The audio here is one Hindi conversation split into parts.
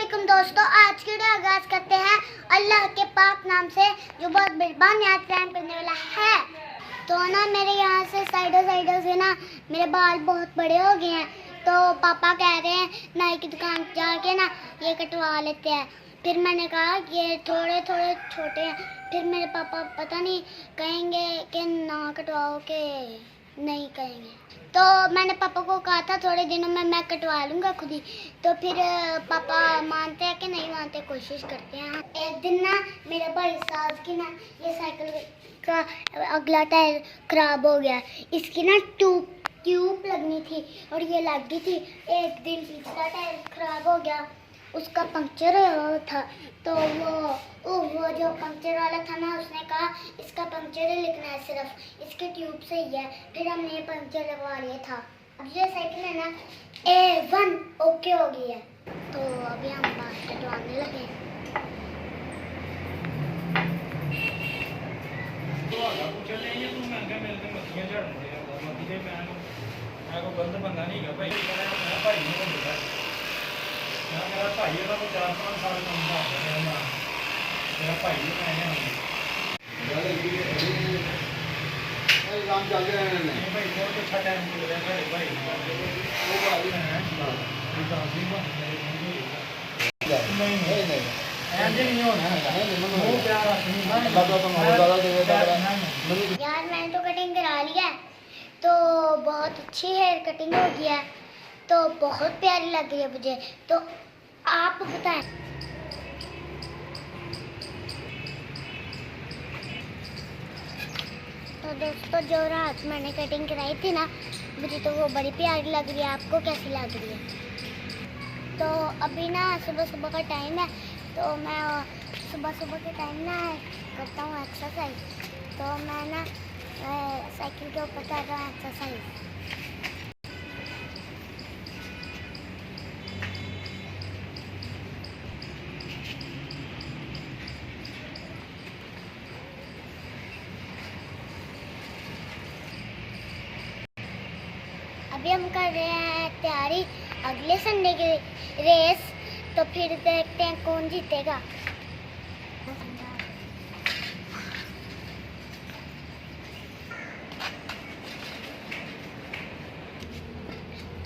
अस्सलामुअलैकुम दोस्तों, आज के वीडियो आगाज करते हैं अल्लाह के पाक नाम से जो बहुत मेहरबान याद रहम करने वाला है। तो ना मेरे यहाँ से साइडों से ना मेरे बाल बहुत बड़े हो गए हैं, तो पापा कह रहे हैं नाई की दुकान जाके ना ये कटवा लेते हैं। फिर मैंने कहा ये थोड़े थोड़े छोटे हैं, फिर मेरे पापा पता नहीं कहेंगे कि ना कटवाओ के नहीं कहेंगे। तो मैंने पापा को कहा था थोड़े दिनों में मैं कटवा लूँगा खुद ही। तो फिर पापा मानते हैं कि नहीं मानते, कोशिश करते हैं। एक दिन ना मेरे भाई साहब की ना ये साइकिल का अगला टायर ख़राब हो गया। इसकी ना ट्यूब लगनी थी और ये लग गई थी। एक दिन पिछला टायर ख़राब हो गया, उसका पंक्चर हुआ था। तो वो जो पंक्चर वाला था ना, उसने कहा इसका पंक्चर ही लिखना है, सिर्फ इसके ट्यूब से ही है। फिर हमने ये पंक्चर लगवा लिया था। अब ये साइकिल है ना A1 ओके हो गई है। तो अभी हम बाल कटवाने लगे। मेरा भाई है, 4-5 साल का मेरा भाई भी काम चल रहे हैं भाई, बहुत अच्छा टाइम मिल रहा है मेरे भाई वो भाई हैं नहीं होना यार मैंने तो कटिंग करा लिया है, तो बहुत अच्छी हेयर कटिंग हो गई है, तो बहुत प्यारी लग रही है मुझे। तो आप बताएं। तो दोस्तों जो रात मैंने कटिंग कराई थी ना, मुझे तो वो बड़ी प्यारी लग रही है। आपको कैसी लग रही है? तो अभी ना सुबह का टाइम है, तो मैं सुबह के टाइम ना करता हूँ एक्सरसाइज। तो मैं ना साइकिल के ऊपर कर रहा हूँ एक्सरसाइज। अभी हम कर रहे हैं तैयारी अगले संडे की रेस। तो फिर देखते हैं कौन जीतेगा।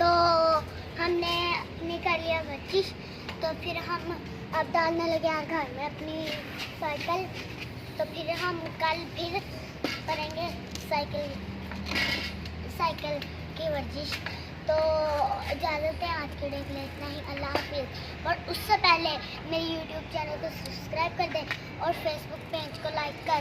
तो हमने अपनी कर लिया वर्जिश, तो फिर हम अब डालने लगे हैं घर में अपनी साइकिल। तो फिर हम कल फिर करेंगे साइकिल की वर्जिश। तो इजाज़त है आज के लिए इतना ही। अल्लाह हाफिज़। और उससे पहले मेरे YouTube चैनल को सब्सक्राइब कर दें